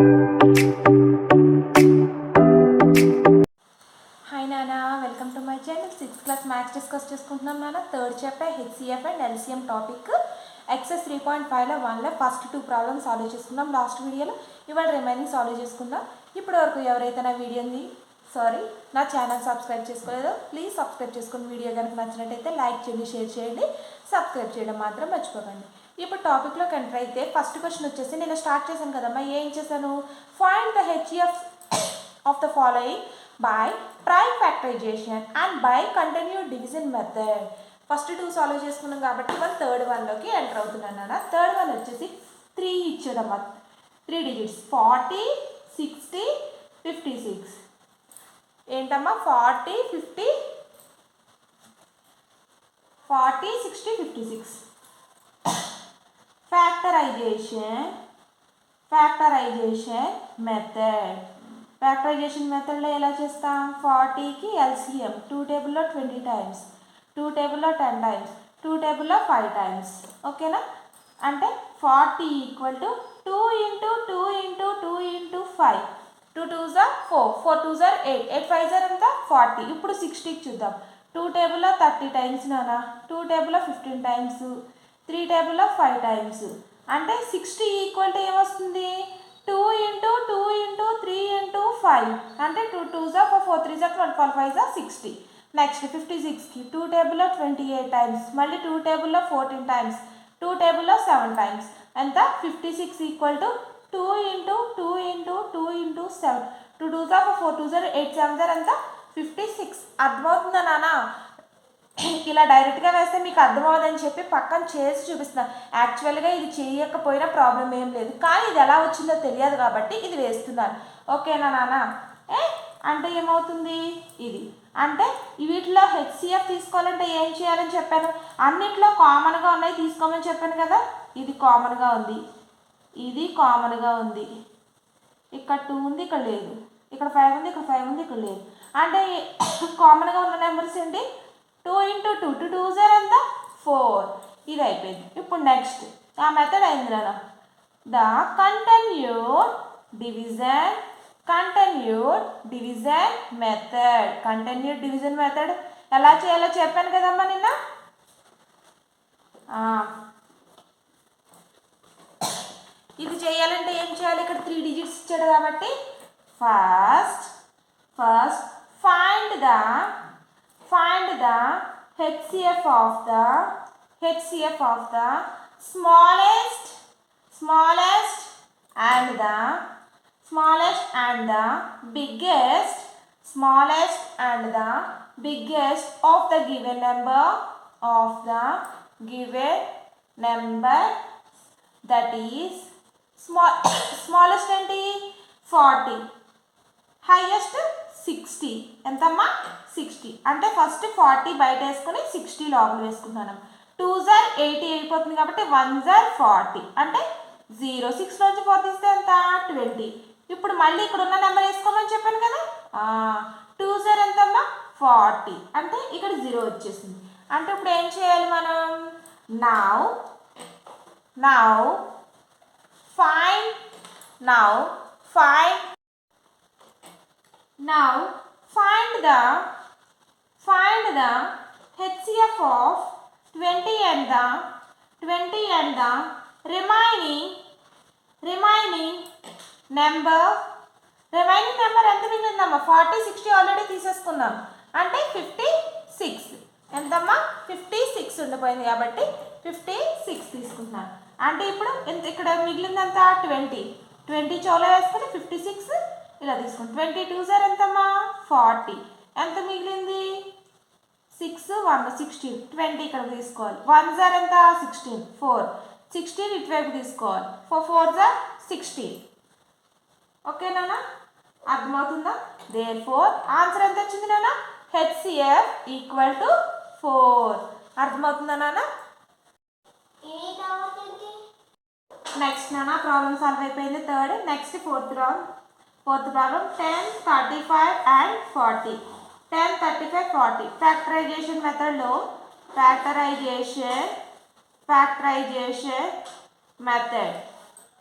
Hi నానా, welcome to my channel. 6th class maths discuss చేసుకుంటున్నాం నాన్న. Third chapter HCF and LCM topic. Exercise 3.5లో 1లో first 2 problems solve చేసుకుందాం last వీడియోలో. ఇవాళ రిమైనింగ్ సాల్వ్ చేసుకుందాం. ఇప్పటి వరకు ఎవరైతే నా ఛానల్ సబ్స్క్రైబ్ చేసుకోలేదో ప్లీజ్ సబ్స్క్రైబ్ చేసుకుని, వీడియో కనుక నచ్చినట్టయితే లైక్ చేయండి, షేర్ చేయండి, సబ్స్క్రైబ్ చేయడం మాత్రం మర్చిపోకండి. ఇప్పుడు టాపిక్లోకి ఎంటర్ అయితే ఫస్ట్ క్వశ్చన్ వచ్చేసి, నేను స్టార్ట్ చేశాను కదమ్మా, ఏం చేశాను, find the HCF of the following by prime factorization and by continued division method. First 2 solve చేసుకున్నాం కాబట్టి మనం థర్డ్ వన్లోకి ఎంటర్ అవుతున్నాను నాన్న. థర్డ్ వన్ వచ్చేసి 3 ఇచ్చాడమ్మా, 3 డిజిట్స్ 40, 60, 56. ఏంటమ్మా 40, 60, 56. Factorization method. ఫ్యాక్టరైజేషన్ మెథడ్లో ఎలా చేస్తాం, 40కి ఎల్సిఎం 2 టేబుల్లో 20 టైమ్స్, 2 టేబుల్లో 10 టైమ్స్, 2 టేబుల్లో 5 టైమ్స్. ఓకేనా, అంటే 40 equal to 2 into 2 into 2 into 5, 2 2s are 4, 4 2s are 8, 8 5s are ఎంత 40. ఇప్పుడు 60కి చూద్దాం, 2 టేబుల్లో 30 టైమ్స్ నానా, 2 టేబుల్లో 15 టైమ్స్, 3 టేబుల్లో 5 టైమ్స్. అంటే 60 ఈక్వల్ టు ఏమొస్తుంది, 2 ఇంటూ 2 ఇంటూ 3 ఇంటూ 5, అంటే 2 2s are 4, 4 3s are 12, 12 5s are 60. Next 56కి 2 టేబుల్లో 28 టైమ్స్, మళ్ళీ 2 టేబుల్లో 14 టైమ్స్, 2 టేబుల్లో 7 టైమ్స్. ఎంత 56 equal to 2 into 2 into 2 into 7, 2 2s are 4, 4 2s are 8, 7s are ఎంత 56. అర్థమవుతుందా నాన్న? ఇలా డైరెక్ట్గా వేస్తే మీకు అర్థమవుతుందని చెప్పి పక్కన చేసి చూపిస్తున్నాను. యాక్చువల్గా ఇది చేయకపోయినా ప్రాబ్లం ఏం లేదు, కానీ ఇది ఎలా వచ్చిందో తెలియదు కాబట్టి ఇది వేస్తున్నాను. ఓకేనా నాన్న? అంటే ఏమవుతుంది, ఇది అంటే వీటిలో హెచ్సిఎఫ్ తీసుకోవాలంటే ఏం చేయాలని చెప్పాను, అన్నిట్లో కామన్గా ఉన్నాయి తీసుకోమని చెప్పాను కదా. ఇది కామన్గా ఉంది, ఇది కామన్గా ఉంది, ఇక్కడ 2 ఉంది, ఇక్కడ లేదు, ఇక్కడ 5 ఉంది, ఇక్కడ 5 ఉంది, ఇక్కడ లేదు. అంటే కామన్గా ఉన్న నెంబర్స్ ఏంటి, 2 ఇంటూ 2, 2 2s are ఎంత 4. ఇది అయిపోయింది. ఇప్పుడు నెక్స్ట్ ఆ మెథడ్ అయింది కదా, ద కంటిన్యూడ్ డివిజన్ మెథడ్ ఎలా చేయాలో చెప్పాను కదమ్మా నిన్న. ఇది చేయాలంటే ఏం చేయాలి, ఇక్కడ 3 డిజిట్స్ ఇచ్చాడు కాబట్టి first find the HCF of the smallest and the biggest of the given number that is smallest ఏంటి 40, హైయెస్ట్ 60. ఎంతమ్మా 60. అంటే ఫస్ట్ 40 బయట వేసుకొని 60 లోపల వేసుకుంటున్నాను. 2s are 80 అయిపోతుంది కాబట్టి 1s are 40, అంటే 0. 6 నుంచి 4 తీస్తే ఎంత 20. ఇప్పుడు మళ్ళీ ఇక్కడ ఉన్న నెంబర్ వేసుకోమని చెప్పాను కదా, 2s are ఎంతమ్మా 40, అంటే ఇక్కడ 0 వచ్చేసింది. అంటే ఇప్పుడు ఏం చేయాలి మనం, now find the HCF of 20 and the remaining number ఎంత మిగిలిందమ్మా, 40 60 ఆల్రెడీ తీసేసుకున్నాం, అంటే 56. ఎంతమ్మా 56 ఉండిపోయింది కాబట్టి 56 తీసుకుంటున్నాను. అంటే ఇప్పుడు ఇక్కడ మిగిలిందంతా 20 చోలో వేసుకొని 56 ఇలా తీసుకుంటాం. 22s are ఎంతమ్మా 40, ఎంత మిగిలింది 6 1 16, 20 ఇక్కడ తీసుకోవాలి. 1s are ఎంత 16, 4 16 ఇటువైపు తీసుకోవాలి, 4 4s are 16. ఓకేనా, అర్థమవుతుందా? therefore ఆన్సర్ ఎంత వచ్చింది నాన్న, HCF ఈక్వల్ టు 4. అర్థమవుతుందా నాన్న? నెక్స్ట్ నాన్న ప్రాబ్లమ్ సాల్వ్ అయిపోయింది third. Next fourth problem 10 35 and 40. 10 35 40 factorization మెథడ్లో ఫ్యాక్టరైజేషన్ మెథడ్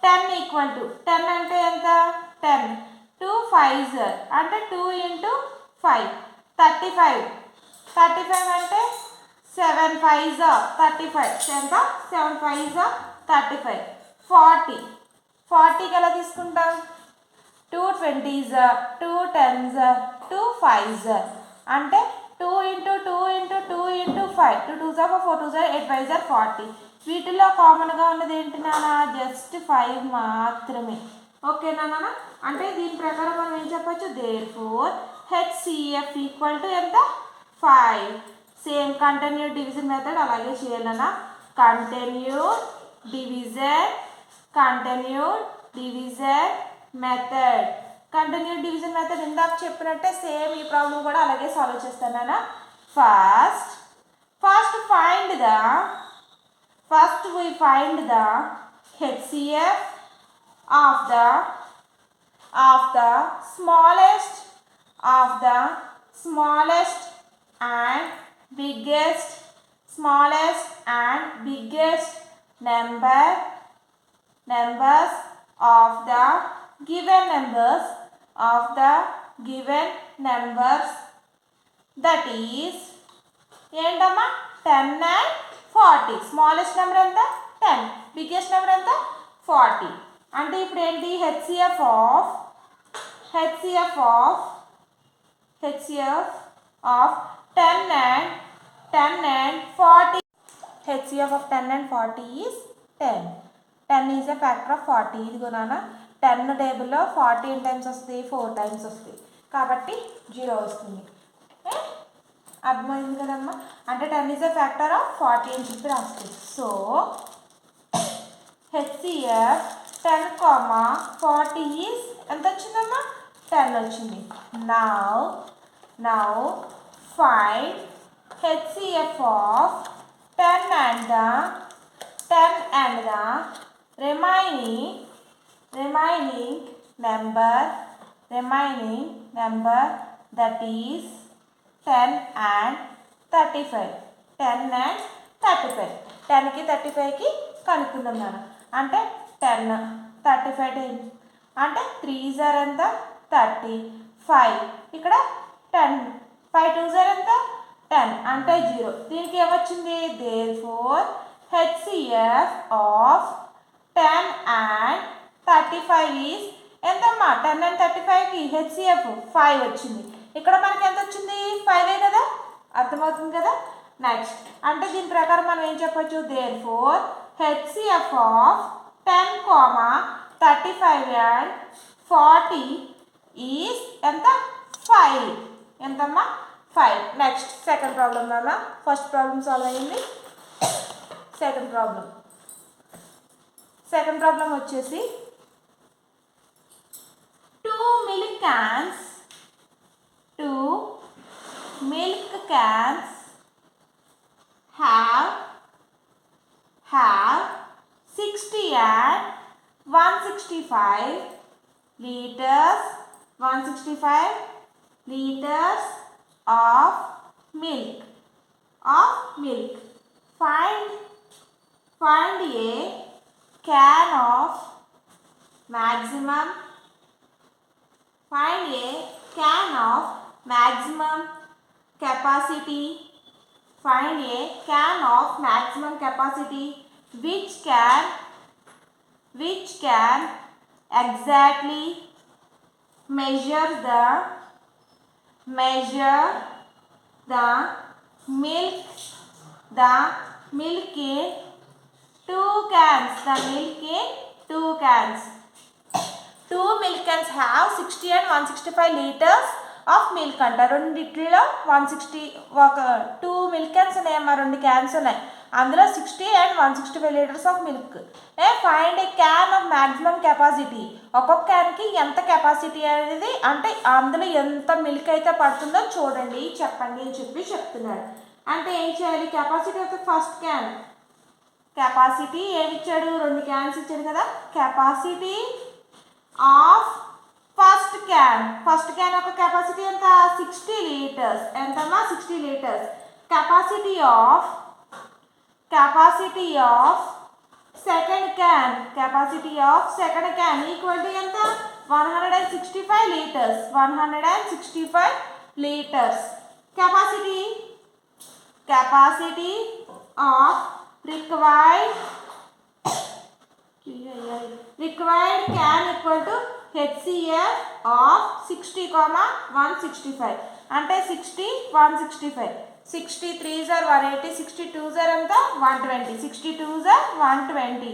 10 ఈక్వల్ టు 10 అంటే ఎంత 10. 2 5s అంటే 2 into 5 35. 35 అంటే 7 5s 35. ఎంత 7 5s 35. 40. 40కి ఎలా తీసుకుంటాం? 2 20s 2 10s 2 5s అంటే 2 into 2 into 2 into 5. 2 2s 4 2s 8 5s 40. వీటిలో కామన్గా ఉన్నది ఏంటి నాన్న? జస్ట్ 5 మాత్రమే. ఓకేనా నాన్న? అంటే దీని ప్రకారం మనం ఏం చెప్పచ్చు? దేర్ఫోర్ HCF ఈక్వల్ టు ఎంత? 5. సేమ్ కంటిన్యూడ్ డివిజన్ మెథడ్ అలాగే చేయాలన్నా. Continued division method. Continued division method ఇందాక చెప్పినట్టే సేమ్ ఈ ప్రాబ్లం కూడా అలాగే సాల్వ్ చేస్తాను. First we find the HCF of the smallest and biggest numbers of the given numbers, that is ఏంటమ్మా 10 and 40. స్మాలెస్ట్ నెంబర్ ఎంత? 10. బిగ్గెస్ట్ నెంబర్ ఎంత? 40. అంటే ఇప్పుడు ఏంటి? HCF of 10 and 40. HCF of 10 and 40 is 10. 10 is a factor of 40. ఇదిగో నాన్న 10 టేబుల్లో 40 ఎన్ని టైమ్స్ వస్తుంది? 4 టైమ్స్ వస్తుంది. కాబట్టి 0 వస్తుంది. అర్థమైంది కదమ్మా? అంటే 10 is a factor of 40 అని చెప్పి రాస్తుంది. సో HCF 10, 40 is ఎంత వచ్చిందమ్మా? 10 వచ్చింది. Now find HCF of 10 and the remaining number, that is 10 and 35. 10 and 35. 10కి 35కి కనుక్కుందాం మనం. అంటే 10 35 టైం అంటే 3s ఎంత? 30. 5 ఇక్కడ 10. 5 2s ఎంత? 10 అంటే 0. దీనికి ఏమొచ్చింది? Therefore HCF of 10 and 35 is ఎంతమ్మా? 10 and 35కి HCF 5 వచ్చింది. ఇక్కడ మనకి ఎంత వచ్చింది? 5 కదా? అర్థమవుతుంది కదా? నెక్స్ట్ అంటే దీని ప్రకారం మనం ఏం చెప్పొచ్చు? Therefore HCF of 10, 35 and 40 is ఎంత? 5. ఎంతమ్మా? 5. నెక్స్ట్ సెకండ్ ప్రాబ్లం నాన్న. ఫస్ట్ ప్రాబ్లం సాల్వ్ అయ్యింది. సెకండ్ ప్రాబ్లం వచ్చేసి 2 milk cans have 60 and 165 liters of milk. Find a can of maximum capacity. Find a can of maximum capacity which can exactly measure the milk in 2 cans. 2 milk cans have 60 and 165 liters of milk అంట. రెండిట్లో 160 ఒక 2 milk cans ఉన్నాయమ్మా. 2 cans ఉన్నాయి. అందులో 60 and 165 litres of milk. Find a can of maximum capacity. ఒక్కొక్క క్యాన్కి ఎంత capacity అనేది అంటే అందులో ఎంత మిల్క్ అయితే పడుతుందో చూడండి చెప్పండి అని చెప్పి చెప్తున్నాడు. అంటే ఏం చేయాలి? Capacity of the first can. Capacity ఏమి ఇచ్చాడు? 2 క్యాన్స్ ఇచ్చాడు కదా. కెపాసిటీ ఆఫ్ ఫస్ట్ క్యాన్ యొక్క కెపాసిటీ ఎంత? 60 లీటర్స్. ఎంతమ్మా? 60 litres. Capacity of second can equal to ఎంత? 165 liters. 165 liters. Capacity of required can equal to HCF of 60, 165. అంటే 60, 165. 60 3s are 180, 62s are ఎంత 120, 62s are 120,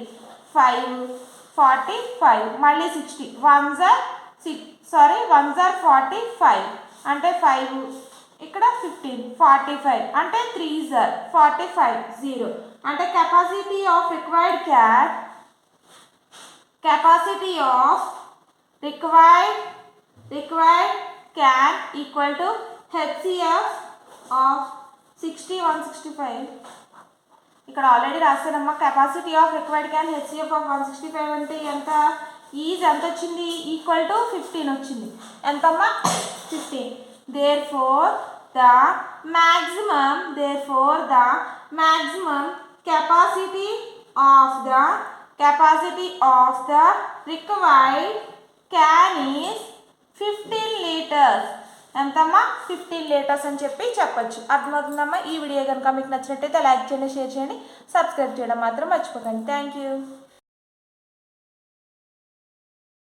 5 45, మళ్ళీ 60, 1s are 45, అంటే 5 ఇక్కడ 15, 45, అంటే 3s are 45, 0. అంటే capacity of required can equal to HCF of 60, 165. ఇక్కడ already రాసానమ్మా. Capacity of required can HCF of 165 అంటే ఎంత? ఈజ్ ఎంత వచ్చింది? ఈక్వల్ టు 15 వచ్చింది. ఎంతమ్మా? 15. Therefore the maximum capacity of the required can is 15 liters. ఎంతమ్మా? 15 లీటర్స్ అని చెప్పచ్చు. అర్థమవుతుందమ్మా? ఈ వీడియో కనుక మీకు నచ్చినట్టయితే లైక్ చేయండి, షేర్ చేయండి, సబ్స్క్రైబ్ చేయడం మాత్రం మర్చిపోకండి. Thank you.